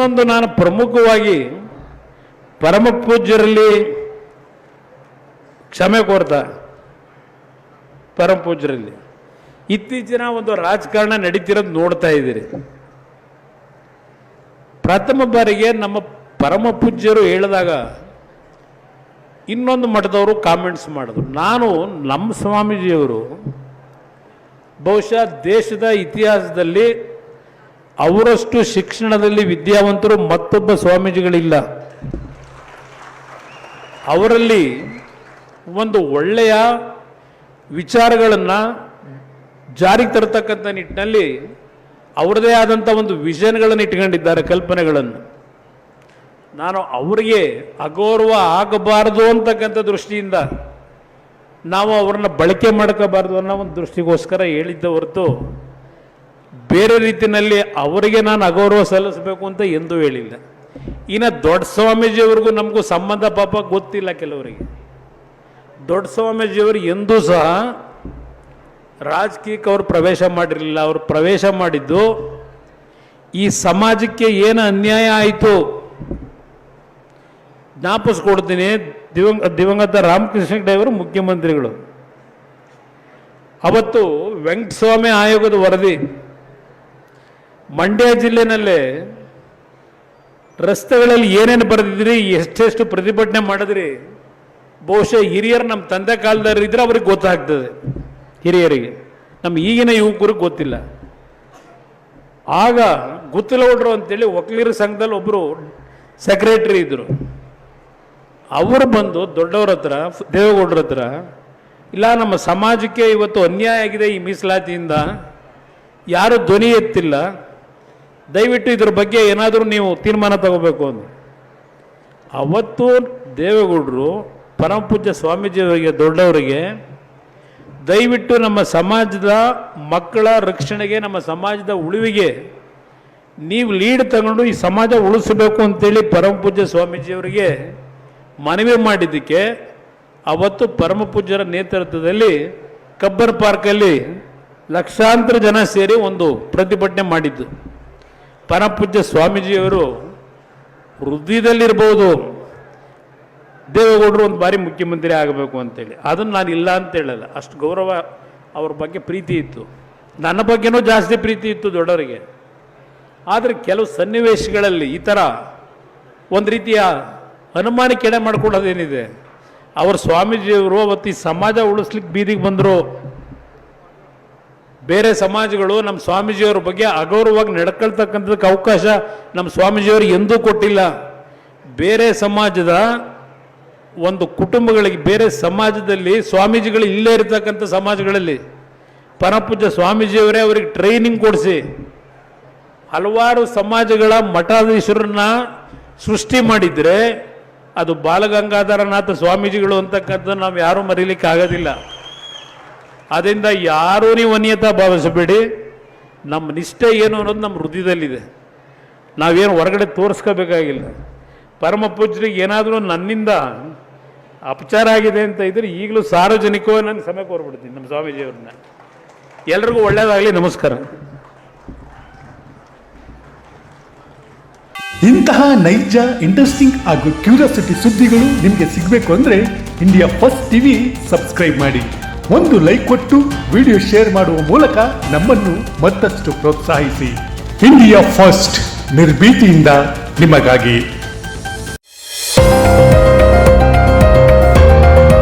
ಇನ್ನೊಂದು ನಾನು ಪ್ರಮುಖವಾಗಿ ಪರಮ ಪೂಜ್ಯರಲ್ಲಿ ಕ್ಷಮೆ ಕೋರ್ತಾ, ಪರಮ ಪೂಜ್ಯರಲ್ಲಿ ಇತ್ತೀಚಿನ ಒಂದು ರಾಜಕಾರಣ ನಡೀತಿರೋದು ನೋಡ್ತಾ ಇದ್ದೀರಿ. ಪ್ರಥಮ ಬಾರಿಗೆ ನಮ್ಮ ಪರಮ ಪೂಜ್ಯರು ಹೇಳಿದಾಗ ಇನ್ನೊಂದು ಮಠದವರು ಕಾಮೆಂಟ್ಸ್ ಮಾಡಿದ್ರು. ನಾನು ನಮ್ಮ ಸ್ವಾಮೀಜಿಯವರು ಬಹುಶಃ ದೇಶದ ಇತಿಹಾಸದಲ್ಲಿ ಅವರಷ್ಟು ಶಿಕ್ಷಣದಲ್ಲಿ ವಿದ್ಯಾವಂತರು ಮತ್ತೊಬ್ಬ ಸ್ವಾಮೀಜಿಗಳಿಲ್ಲ. ಅವರಲ್ಲಿ ಒಂದು ಒಳ್ಳೆಯ ವಿಚಾರಗಳನ್ನು ಜಾರಿಗೆ ತರತಕ್ಕಂಥ ನಿಟ್ಟಿನಲ್ಲಿ ಅವರದೇ ಆದಂಥ ಒಂದು ವಿಷನ್ಗಳನ್ನು ಇಟ್ಕೊಂಡಿದ್ದಾರೆ, ಕಲ್ಪನೆಗಳನ್ನು. ನಾನು ಅವರಿಗೆ ಅಗೌರವ ಆಗಬಾರದು ಅಂತಕ್ಕಂಥ ದೃಷ್ಟಿಯಿಂದ ನಾವು ಅವ್ರನ್ನ ಬಳಕೆ ಮಾಡ್ಕೋಬಾರ್ದು ಅನ್ನೋ ಒಂದು ದೃಷ್ಟಿಗೋಸ್ಕರ ಹೇಳಿದ್ದ ಹೊರತು ಬೇರೆ ರೀತಿಯಲ್ಲಿ ಅವರಿಗೆ ನಾನು ಅಗೌರವ ಸಲ್ಲಿಸಬೇಕು ಅಂತ ಎಂದೂ ಹೇಳಿಲ್ಲ. ಇನ್ನು ದೊಡ್ಡ ಸ್ವಾಮೀಜಿಯವ್ರಿಗೂ ನಮಗೂ ಸಂಬಂಧ ಪಾಪ ಗೊತ್ತಿಲ್ಲ. ಕೆಲವರಿಗೆ ದೊಡ್ಡ ಸ್ವಾಮೀಜಿಯವರು ಎಂದೂ ಸಹ ರಾಜಕೀಯಕ್ಕೆ ಅವರು ಪ್ರವೇಶ ಮಾಡಿರಲಿಲ್ಲ. ಅವರು ಪ್ರವೇಶ ಮಾಡಿದ್ದು ಈ ಸಮಾಜಕ್ಕೆ ಏನು ಅನ್ಯಾಯ ಆಯಿತು ಜ್ಞಾಪಿಸ್ಕೊಡ್ತೀನಿ. ದಿವಂಗತ ರಾಮಕೃಷ್ಣ ದೇವರು ಮುಖ್ಯಮಂತ್ರಿಗಳು ಅವತ್ತು ವೆಂಕಟಸ್ವಾಮಿ ಆಯೋಗದ ವರದಿ ಮಂಡ್ಯ ಜಿಲ್ಲೆನಲ್ಲೇ ರಸ್ತೆಗಳಲ್ಲಿ ಏನೇನು ಬರೆದಿದ್ರಿ, ಎಷ್ಟೆಷ್ಟು ಪ್ರತಿಭಟನೆ ಮಾಡಿದ್ರಿ, ಬಹುಶಃ ಹಿರಿಯರು ನಮ್ಮ ತಂದೆ ಕಾಲದವ್ರು ಇದ್ರೆ ಅವ್ರಿಗೆ ಗೊತ್ತಾಗ್ತದೆ. ಹಿರಿಯರಿಗೆ, ನಮ್ಮ ಈಗಿನ ಯುವಕರಿಗೆ ಗೊತ್ತಿಲ್ಲ. ಆಗ ಗುತ್ತಲಗೌಡರು ಅಂತೇಳಿ ವಕೀಲರ ಸಂಘದಲ್ಲಿ ಒಬ್ಬರು ಸೆಕ್ರೆಟರಿ ಇದ್ದರು. ಅವರು ಬಂದು ದೊಡ್ಡವ್ರ ಹತ್ರ, ದೇವೇಗೌಡರ ಹತ್ರ, ಇಲ್ಲ ನಮ್ಮ ಸಮಾಜಕ್ಕೆ ಇವತ್ತು ಅನ್ಯಾಯ ಆಗಿದೆ ಈ ಮೀಸಲಾತಿಯಿಂದ, ಯಾರು ಧ್ವನಿ ಎತ್ತಿಲ್ಲ, ದಯವಿಟ್ಟು ಇದ್ರ ಬಗ್ಗೆ ಏನಾದರೂ ನೀವು ತೀರ್ಮಾನ ತಗೋಬೇಕು ಅಂದರು. ಅವತ್ತು ದೇವೇಗೌಡರು ಪರಮ ಪೂಜ್ಯ ಸ್ವಾಮೀಜಿಯವರಿಗೆ, ದೊಡ್ಡವರಿಗೆ, ದಯವಿಟ್ಟು ನಮ್ಮ ಸಮಾಜದ ಮಕ್ಕಳ ರಕ್ಷಣೆಗೆ, ನಮ್ಮ ಸಮಾಜದ ಉಳಿವಿಗೆ ನೀವು ಲೀಡ್ ತಗೊಂಡು ಈ ಸಮಾಜ ಉಳಿಸಬೇಕು ಅಂತೇಳಿ ಪರಮ ಪೂಜ್ಯ ಸ್ವಾಮೀಜಿಯವರಿಗೆ ಮನವಿ ಮಾಡಿದ್ದಕ್ಕೆ ಅವತ್ತು ಪರಮ ಪೂಜ್ಯರ ನೇತೃತ್ವದಲ್ಲಿ ಕಬ್ಬನ್ ಪಾರ್ಕಲ್ಲಿ ಲಕ್ಷಾಂತರ ಜನ ಸೇರಿ ಒಂದು ಪ್ರತಿಭಟನೆ ಮಾಡಿದ್ದು. ಪರಮ ಪೂಜ್ಯ ಸ್ವಾಮೀಜಿಯವರು ಹೃದಯದಲ್ಲಿರ್ಬೋದು ದೇವೇಗೌಡರು ಒಂದು ಬಾರಿ ಮುಖ್ಯಮಂತ್ರಿ ಆಗಬೇಕು ಅಂತೇಳಿ. ಅದನ್ನು ನಾನು ಇಲ್ಲ ಅಂತ ಹೇಳಲ್ಲ, ಅಷ್ಟು ಗೌರವ ಅವ್ರ ಬಗ್ಗೆ ಪ್ರೀತಿ ಇತ್ತು. ನನ್ನ ಬಗ್ಗೆನೂ ಜಾಸ್ತಿ ಪ್ರೀತಿ ಇತ್ತು ದೊಡ್ಡವರಿಗೆ. ಆದರೆ ಕೆಲವು ಸನ್ನಿವೇಶಗಳಲ್ಲಿ ಈ ಥರ ಒಂದು ರೀತಿಯ ಅನುಮಾನಕ್ಕೆ ಎಡೆ ಮಾಡ್ಕೊಳ್ಳೋದೇನಿದೆ. ಅವರು ಸ್ವಾಮೀಜಿಯವರು ಅವತ್ತು ಈ ಸಮಾಜ ಉಳಿಸ್ಲಿಕ್ಕೆ ಬೀದಿಗೆ ಬಂದರು. ಬೇರೆ ಸಮಾಜಗಳು ನಮ್ಮ ಸ್ವಾಮೀಜಿಯವ್ರ ಬಗ್ಗೆ ಅಗೌರವವಾಗಿ ನಡ್ಕೊಳ್ತಕ್ಕಂಥದ್ದಕ್ಕೆ ಅವಕಾಶ ನಮ್ಮ ಸ್ವಾಮೀಜಿಯವರು ಎಂದೂ ಕೊಟ್ಟಿಲ್ಲ. ಬೇರೆ ಸಮಾಜದ ಒಂದು ಕುಟುಂಬಗಳಿಗೆ, ಬೇರೆ ಸಮಾಜದಲ್ಲಿ ಸ್ವಾಮೀಜಿಗಳು ಇಲ್ಲೇ ಇರತಕ್ಕಂಥ ಸಮಾಜಗಳಲ್ಲಿ ಪರಮಪೂಜ್ಯ ಸ್ವಾಮೀಜಿಯವರೇ ಅವರಿಗೆ ಟ್ರೈನಿಂಗ್ ಕೊಡಿಸಿ ಹಲವಾರು ಸಮಾಜಗಳ ಮಠಾಧೀಶರನ್ನ ಸೃಷ್ಟಿ ಮಾಡಿದರೆ ಅದು ಬಾಲಗಂಗಾಧರನಾಥ ಸ್ವಾಮೀಜಿಗಳು ಅಂತಕ್ಕಂಥ ನಾವು ಯಾರೂ ಮರೀಲಿಕ್ಕೆ ಆಗೋದಿಲ್ಲ. ಅದರಿಂದ ಯಾರೂ ನೀವು ಅನ್ಯತಾ ಭಾವಿಸಬೇಡಿ. ನಮ್ಮ ನಿಷ್ಠೆ ಏನು ಅನ್ನೋದು ನಮ್ಮ ಹೃದಯದಲ್ಲಿದೆ. ನಾವೇನು ಹೊರಗಡೆ ತೋರಿಸ್ಕೋಬೇಕಾಗಿಲ್ಲ. ಪರಮ ಪೂಜ್ಯರಿಗೆ ಏನಾದರೂ ನನ್ನಿಂದ ಅಪಚಾರ ಆಗಿದೆ ಅಂತ ಇದ್ರೆ ಈಗಲೂ ಸಾರ್ವಜನಿಕವಾಗಿ ನಾನು ಸಮಯ ಕೋರ್ಬಿಡ್ತೀನಿ ನಮ್ಮ ಸ್ವಾಮೀಜಿಯವ್ರನ್ನ. ಎಲ್ರಿಗೂ ಒಳ್ಳೆಯದಾಗಲಿ. ನಮಸ್ಕಾರ. ಇಂತಹ ನೈಜ, ಇಂಟ್ರೆಸ್ಟಿಂಗ್ ಹಾಗೂ ಕ್ಯೂರಿಯಾಸಿಟಿ ಸುದ್ದಿಗಳು ನಿಮಗೆ ಸಿಗಬೇಕು ಅಂದರೆ ಇಂಡಿಯಾ ಫಸ್ಟ್ ಟಿವಿ ಸಬ್ಸ್ಕ್ರೈಬ್ ಮಾಡಿ. ಒಂದು ಲೈಕ್ ಕೊಟ್ಟು ವಿಡಿಯೋ ಶೇರ್ ಮಾಡುವ ಮೂಲಕ ನಮ್ಮನ್ನು ಮತ್ತಷ್ಟು ಪ್ರೋತ್ಸಾಹಿಸಿ. ಇಂಡಿಯಾ ಫಸ್ಟ್, ನಿರ್ಭೀತಿಯಿಂದ ನಿಮಗಾಗಿ.